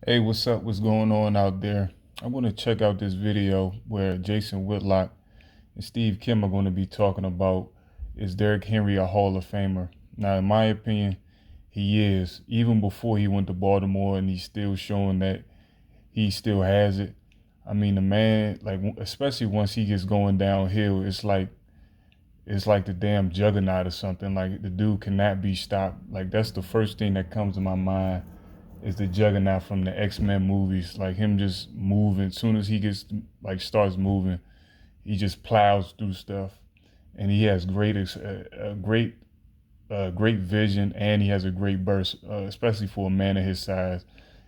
Hey, what's up? What's going on out there? I want to check out this video where Jason Whitlock and Steve Kim are going to be talking about, is Derrick Henry a Hall of Famer? Now, in my opinion, he is. Even before he went to Baltimore, and he's still showing that he still has it. I mean, the man, like, especially once he gets going downhill, it's like the damn juggernaut or something. Like, the dude cannot be stopped. Like, that's the first thing that comes to my mind, is the juggernaut from the X-Men movies. Like, him just moving. As soon as he gets, like, starts moving, he just plows through stuff. And he has great vision, and he has a great burst, especially for a man of his size.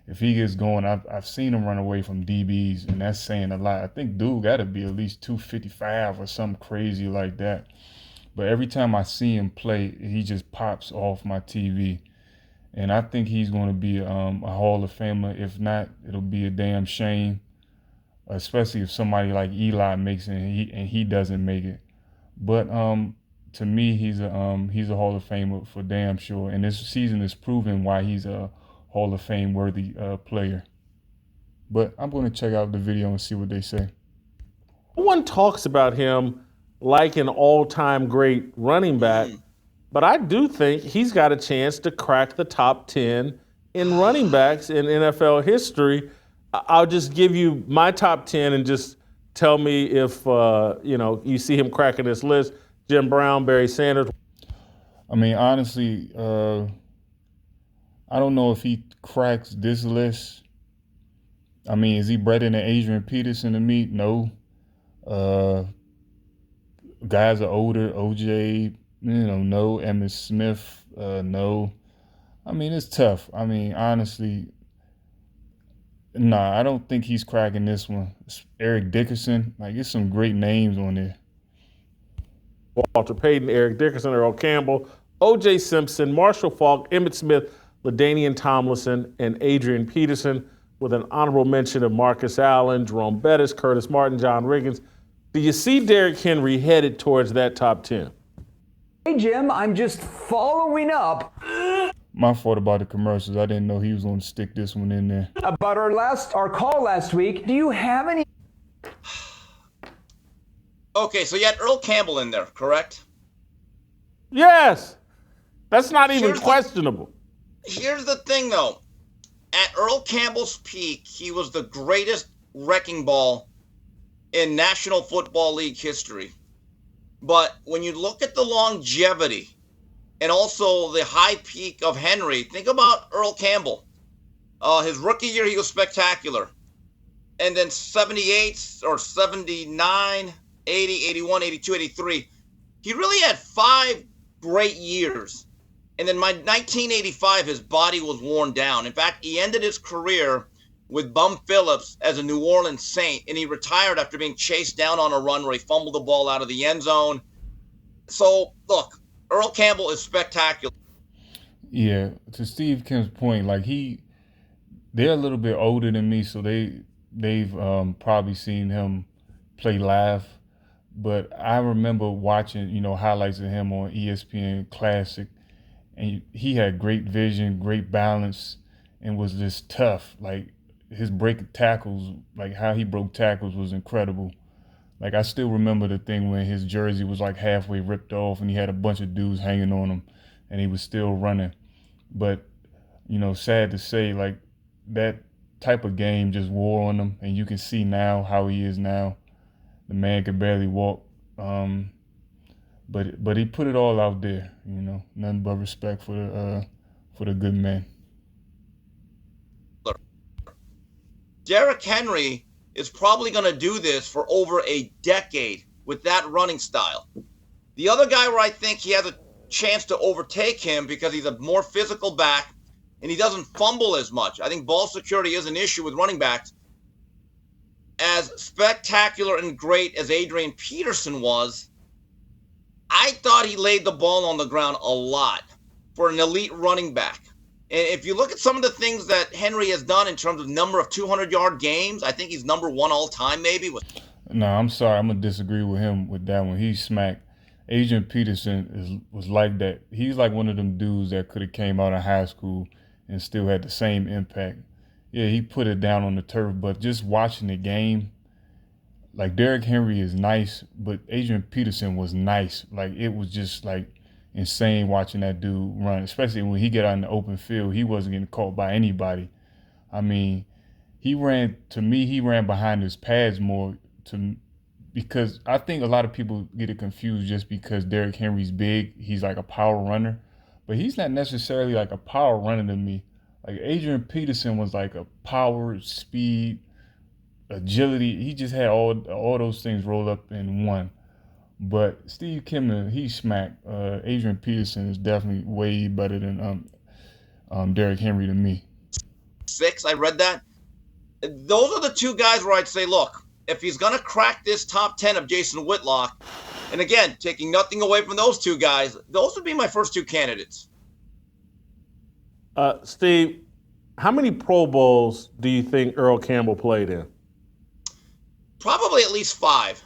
If he gets going, I've seen him run away from DBs, and that's saying a lot. I think dude got to be at least 255 or something crazy like that. But every time I see him play, he just pops off my TV. And I think he's going to be a Hall of Famer. If not, it'll be a damn shame, especially if somebody like Eli makes it and he doesn't make it. But to me, he's a Hall of Famer for damn sure. And this season is proving why he's a Hall of Fame worthy player. But I'm going to check out the video and see what they say. No one talks about him like an all-time great running back, but I do think he's got a chance to crack the top 10 in running backs in NFL history. I'll just give you my top 10 and just tell me if you see him cracking this list. Jim Brown, Barry Sanders. I mean, honestly, I don't know if he cracks this list. I mean, is he better than Adrian Peterson to me? No. Uh, Guys are older. OJ, no. Emmitt Smith, no. I mean, it's tough. I mean, honestly, nah, I don't think he's cracking this one. It's Eric Dickerson, like, it's some great names on there. Walter Payton, Eric Dickerson, Earl Campbell, O.J. Simpson, Marshall Faulk, Emmitt Smith, LaDainian Tomlinson, and Adrian Peterson, with an honorable mention of Marcus Allen, Jerome Bettis, Curtis Martin, John Riggins. Do you see Derrick Henry headed towards that top 10? Hey, Jim, I'm just following up My fault about the commercials. I didn't know he was going to stick this one in there. about our call last week. Do you have any? Okay, so you had Earl Campbell in there, correct? Yes. That's not even Here's the- questionable. Here's the thing, though. At Earl Campbell's peak, he was the greatest wrecking ball in National Football League history. But when you look at the longevity and also the high peak of Henry, think about Earl Campbell. His rookie year, he was spectacular. And then 78 or 79, 80, 81, 82, 83. He really had 5 great years. And then by 1985, his body was worn down. In fact, he ended his career with Bum Phillips as a New Orleans Saint, and he retired after being chased down on a run where he fumbled the ball out of the end zone. So, look, Earl Campbell is spectacular. Yeah, to Steve Kim's point, like, they're a little bit older than me, so they've probably seen him play live. But I remember watching, highlights of him on ESPN Classic, and he had great vision, great balance, and was just tough. Like, his break tackles, like how he broke tackles was incredible. Like, I still remember the thing when his jersey was like halfway ripped off and he had a bunch of dudes hanging on him and he was still running. But, sad to say, like, that type of game just wore on him, and you can see now how he is now. The man could barely walk. But he put it all out there, nothing but respect for the good man. Derrick Henry is probably going to do this for over a decade with that running style. The other guy where I think he has a chance to overtake him because he's a more physical back and he doesn't fumble as much. I think ball security is an issue with running backs. As spectacular and great as Adrian Peterson was, I thought he laid the ball on the ground a lot for an elite running back. And if you look at some of the things that Henry has done in terms of number of 200-yard games, I think he's number one all time maybe. No, I'm sorry. I'm going to disagree with him with that one. He smacked. Adrian Peterson was like that. He's like one of them dudes that could have came out of high school and still had the same impact. yeah, he put it down on the turf. But just watching the game, like Derrick Henry is nice, but Adrian Peterson was nice. Like it was just like insane watching that dude run, especially when he get out in the open field. He wasn't getting caught by anybody. I mean, he ran behind his pads more to because I think a lot of people get it confused just because Derrick Henry's big. He's like a power runner, but he's not necessarily like a power runner to me. Like Adrian Peterson was like a power, speed, agility. He just had all those things rolled up in one. But Steve Kimmer, he smacked. Adrian Peterson is definitely way better than Derrick Henry to me. Six, I read that. Those are the two guys where I'd say, look, if he's going to crack this top 10 of Jason Whitlock, and again, taking nothing away from those two guys, those would be my first two candidates. Steve, how many Pro Bowls do you think Earl Campbell played in? Probably at least five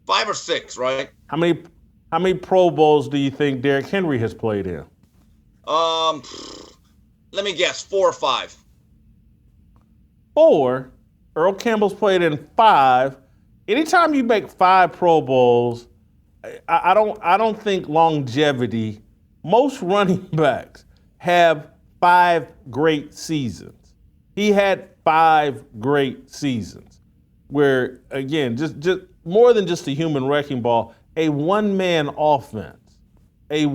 or six, right? How many Pro Bowls do you think Derrick Henry has played in? Let me guess, 4 or 5. 4. Earl Campbell's played in 5. Anytime you make 5 Pro Bowls, I don't think longevity. Most running backs have 5 great seasons. He had 5 great seasons, where again, just more than just a human wrecking ball, a one-man offense, The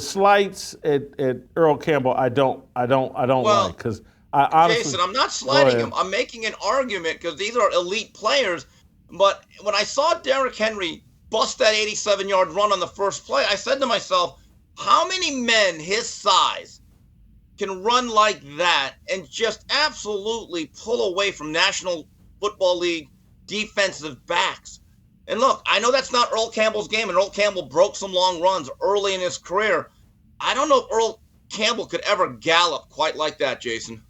slights at Earl Campbell, I don't like because. Honestly, Jason, I'm not slighting him. I'm making an argument because these are elite players. But when I saw Derrick Henry bust that 87-yard run on the first play, I said to myself, how many men his size can run like that and just absolutely pull away from National Football League defensive backs? And look, I know that's not Earl Campbell's game, and Earl Campbell broke some long runs early in his career. I don't know if Earl Campbell could ever gallop quite like that, Jason.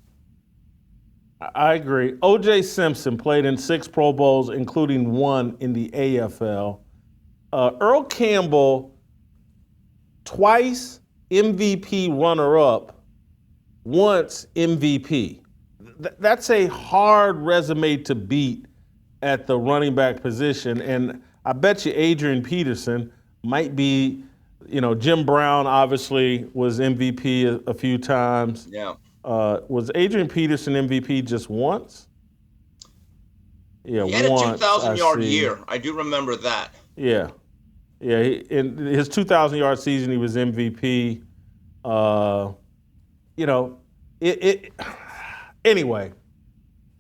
I agree. O.J. Simpson played in 6 Pro Bowls, including 1 in the AFL. Earl Campbell, twice MVP runner-up, once MVP. That's a hard resume to beat at the running back position. And I bet you Adrian Peterson might be, Jim Brown obviously was MVP a few times. Yeah. Was Adrian Peterson MVP just once? Yeah, he had once, a 2,000-yard year. I do remember that. Yeah. In his 2,000-yard season, he was MVP. Anyway,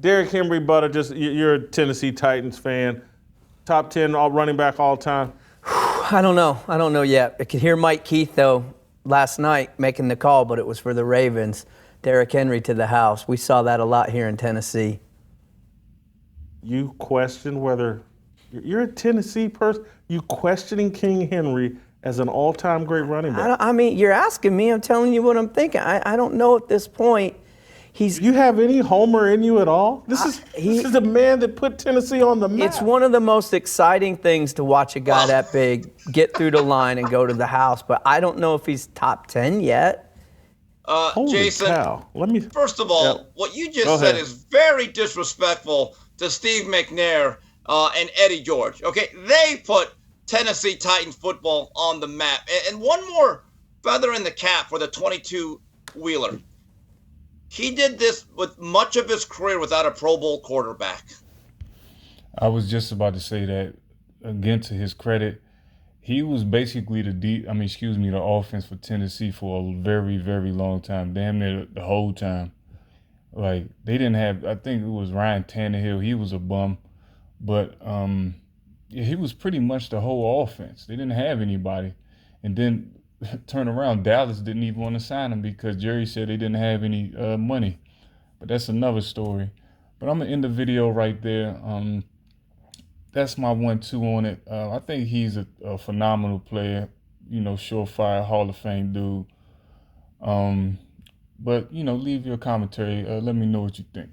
Derrick Henry, Butter, you're a Tennessee Titans fan. Top 10 running back all time. I don't know yet. I could hear Mike Keith, though, last night making the call, but it was for the Ravens. Derrick Henry to the house. We saw that a lot here in Tennessee. You question whether you're a Tennessee person. You questioning King Henry as an all-time great running back. I mean, you're asking me. I'm telling you what I'm thinking. I don't know at this point. You have any homer in you at all? This is the man that put Tennessee on the map. It's one of the most exciting things to watch a guy that big get through the line and go to the house, but I don't know if he's top 10 yet. Jason, cow. First of all, what you just said is very disrespectful to Steve McNair and Eddie George. Okay, they put Tennessee Titans football on the map. And one more feather in the cap for the 22-wheeler. He did this with much of his career without a Pro Bowl quarterback. I was just about to say that again. To his credit, he was basically the offense for Tennessee for a very, very long time, damn near the whole time. Like they didn't have, I think it was Ryan Tannehill. He was a bum, but he was pretty much the whole offense. They didn't have anybody, and then turn around, Dallas didn't even want to sign him because Jerry said they didn't have any money. But that's another story. But I'm gonna end the video right there. That's my 1-2 on it. I think he's a phenomenal player, surefire Hall of Fame dude. But leave your commentary. Let me know what you think.